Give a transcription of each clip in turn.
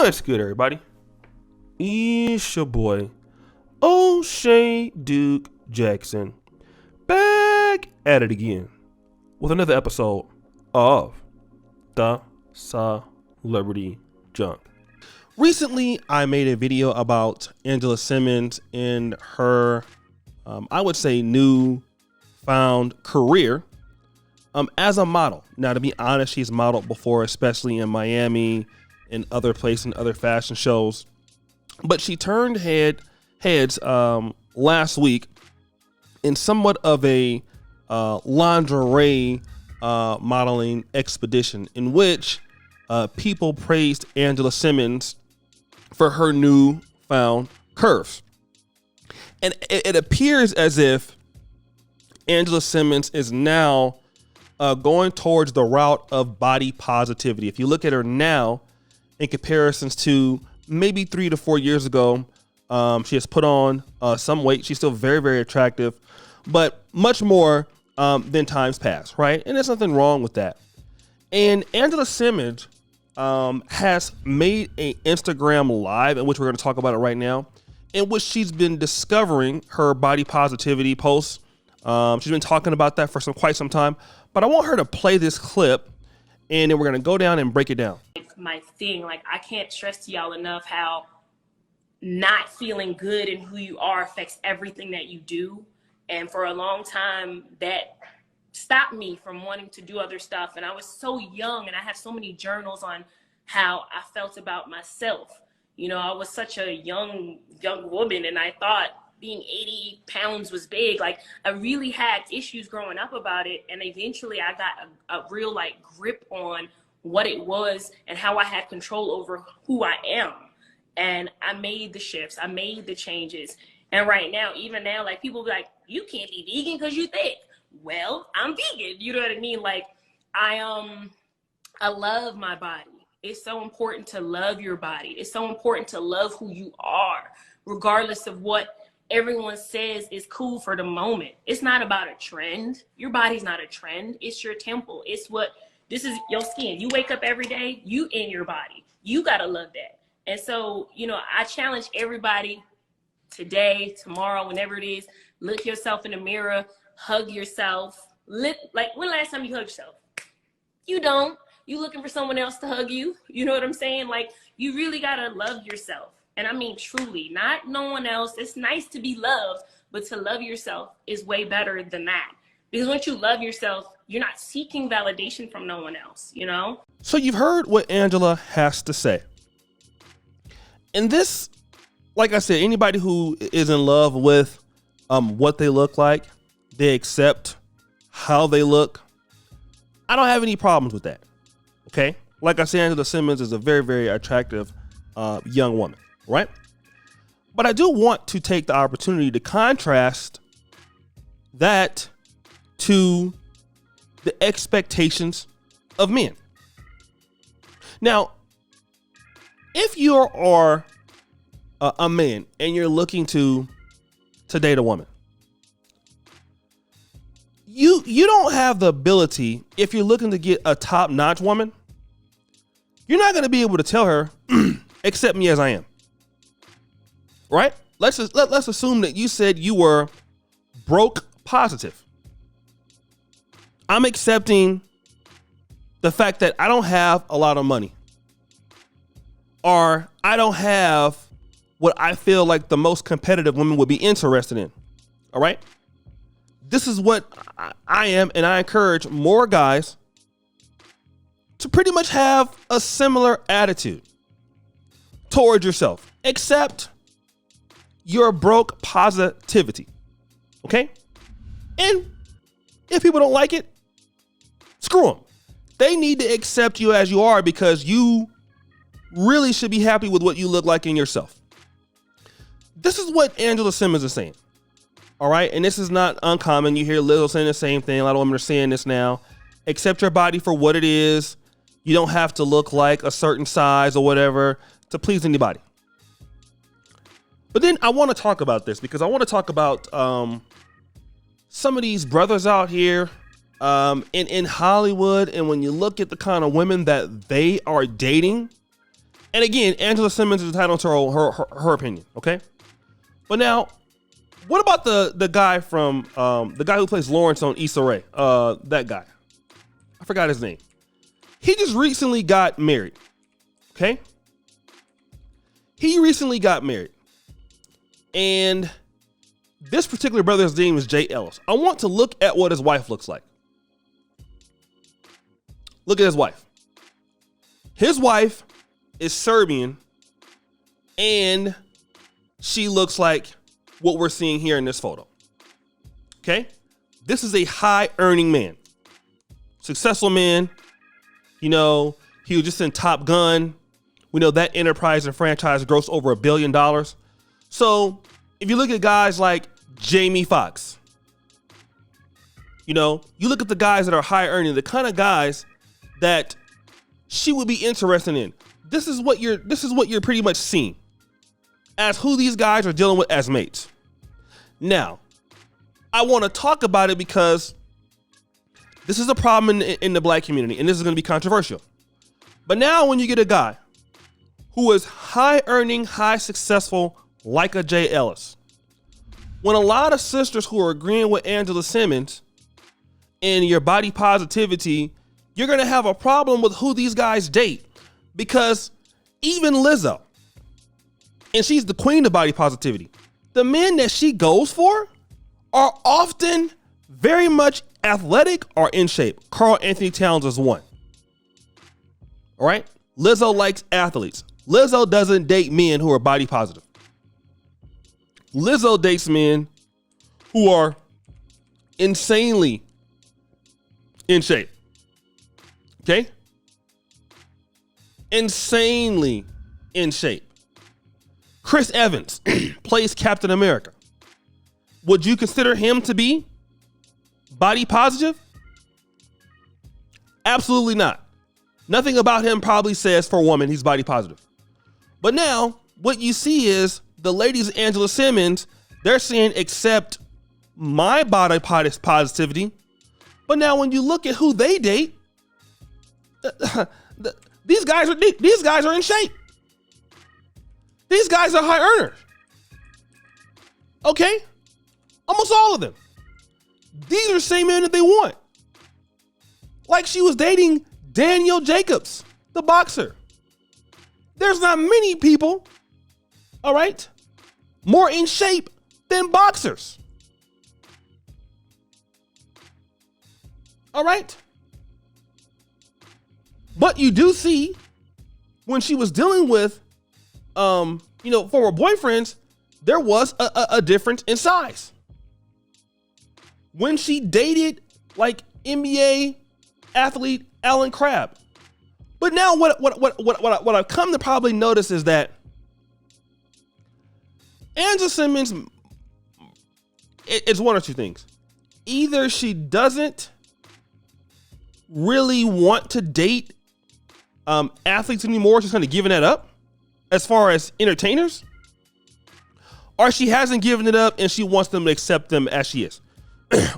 What's good, everybody? It's your boy, O'Shea Duke Jackson, back at it again with another episode of The Celebrity Junk. Recently, I made a video about Angela Simmons and her, I would say, new found career as a model. Now, to be honest, she's modeled before, especially in Miami and other places and other fashion shows. But she turned heads last week in somewhat of a lingerie modeling expedition in which people praised Angela Simmons for her newfound curves. And it appears as if Angela Simmons is now going towards the route of body positivity. If you look at her now, in comparisons to maybe 3 to 4 years ago, she has put on some weight. She's still very, very attractive, but much more than times past, right? And there's nothing wrong with that. And Angela Simmons has made an Instagram live, in which we're going to talk about it right now, in which she's been discovering her body positivity posts. She's been talking about that for quite some time, but I want her to play this clip, and then we're going to go down and break it down. My thing, like, I can't stress to y'all enough how not feeling good in who you are affects everything that you do. And for a long time, that stopped me from wanting to do other stuff. And I was so young, and I have so many journals on how I felt about myself. You know, I was such a young woman, and I thought being 80 pounds was big. Like, I really had issues growing up about it. And eventually I got a real grip on what it was and how I had control over who I am. And I made the shifts, I made the changes. And right now, even now, like, people be like, you can't be vegan because you thick. Well, I'm vegan. You know what I mean? Like, I love my body. It's so important to love your body. It's so important to love who you are, regardless of what everyone says is cool for the moment. It's not about a trend. Your body's not a trend. It's your temple. This is your skin. You wake up every day, you in your body. You got to love that. And so, you know, I challenge everybody today, tomorrow, whenever it is, look yourself in the mirror, hug yourself. Like, when last time you hugged yourself? You don't. You looking for someone else to hug you. You know what I'm saying? Like, you really got to love yourself. And I mean, truly, not no one else. It's nice to be loved, but to love yourself is way better than that. Because once you love yourself, you're not seeking validation from no one else, you know? So you've heard what Angela has to say. And this, like I said, anybody who is in love with what they look like, they accept how they look. I don't have any problems with that, okay? Like I said, Angela Simmons is a very, very attractive young woman, right? But I do want to take the opportunity to contrast that to the expectations of men. Now, if you are a man and you're looking to date a woman, you don't have the ability, if you're looking to get a top-notch woman, you're not going to be able to tell her, accept me as I am. Right? Let's assume that you said you were broke positive. I'm accepting the fact that I don't have a lot of money, or I don't have what I feel like the most competitive women would be interested in. All right. This is what I am. And I encourage more guys to pretty much have a similar attitude towards yourself, except your broke positivity. Okay. And if people don't like it, screw them. They need to accept you as you are, because you really should be happy with what you look like in yourself. This is what Angela Simmons is saying. All right. And this is not uncommon. You hear Lizzo saying the same thing. A lot of women are saying this now. Accept your body for what it is. You don't have to look like a certain size or whatever to please anybody. But then I want to talk about this, because I want to talk about some of these brothers out here in Hollywood. And when you look at the kind of women that they are dating, And again, Angela Simmons is entitled to her opinion, okay? But now, what about the guy from the guy who plays Lawrence on Issa Rae? That guy, I forgot his name. He just recently got married, okay? He recently got married, and this particular brother's name is Jay Ellis. I want to look at what his wife looks like. Look at his wife. His wife is Serbian, and she looks like what we're seeing here in this photo. Okay? This is a high-earning man. Successful man. You know, he was just in Top Gun. We know that enterprise and franchise grossed over $1 billion. So, if you look at guys like Jamie Foxx, you know, you look at the guys that are high-earning, the kind of guys that she would be interested in. This is what you're pretty much seeing as who these guys are dealing with as mates. Now, I want to talk about it because this is a problem in the black community, and this is going to be controversial. But now when you get a guy who is high earning, high successful, like a Jay Ellis, when a lot of sisters who are agreeing with Angela Simmons in your body positivity, you're going to have a problem with who these guys date. Because even Lizzo, and she's the queen of body positivity, the men that she goes for are often very much athletic or in shape. Karl Anthony Towns is one. All right? Lizzo likes athletes. Lizzo doesn't date men who are body positive. Lizzo dates men who are insanely in shape. Okay? Insanely in shape. Chris Evans plays Captain America. Would you consider him to be body positive? Absolutely not. Nothing about him probably says for a woman he's body positive. But now what you see is the ladies, Angela Simmons, they're saying accept my body positivity. But now when you look at who they date, these guys are in shape. These guys are high earners. Okay? Almost all of them. These are the same men that they want. Like she was dating Daniel Jacobs, the boxer. There's not many people, all right, more in shape than boxers. All right? But you do see when she was dealing with, former boyfriends, there was a difference in size. When she dated like NBA athlete Alan Crabb. But now what I've come to probably notice is that Angela Simmons, it's one or two things. Either she doesn't really want to date athletes anymore, she's kind of giving that up as far as entertainers, or she hasn't given it up and she wants them to accept them as she is.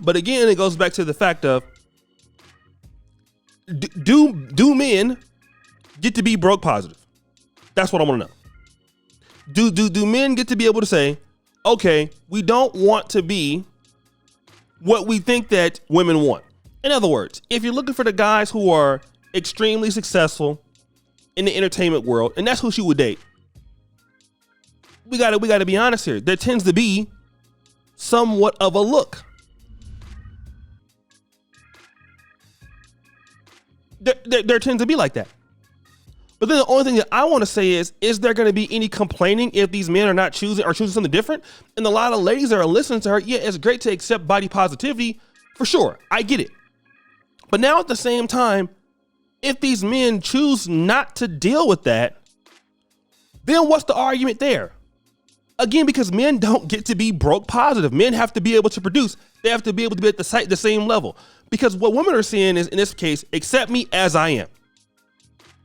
But again, it goes back to the fact of do men get to be broke positive? That's what I want to know. Do men get to be able to say, okay, we don't want to be what we think that women want? In other words, if you're looking for the guys who are extremely successful in the entertainment world, and that's who she would date, we gotta be honest here. There tends to be somewhat of a look. There tends to be like that. But then the only thing that I want to say is there going to be any complaining if these men are not choosing something different? And a lot of ladies that are listening to her, yeah, it's great to accept body positivity for sure. I get it. But now at the same time, if these men choose not to deal with that, then what's the argument there? Again, because men don't get to be broke positive. Men have to be able to produce. They have to be able to be at the same level. Because what women are saying is, in this case, accept me as I am.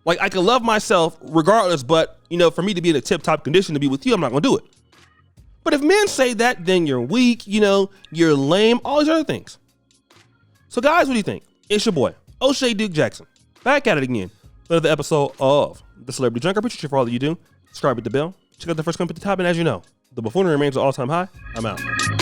Like, I can love myself regardless, but, for me to be in a tip-top condition to be with you, I'm not going to do it. But if men say that, then you're weak, you're lame, all these other things. So, guys, what do you think? It's your boy, O'Shea Duke Jackson, back at it again. another episode of The Celebrity Junker. Appreciate you for all that you do. Subscribe with the bell. Check out the first comment at the top. And as you know, the buffoonery remains an all-time high. I'm out.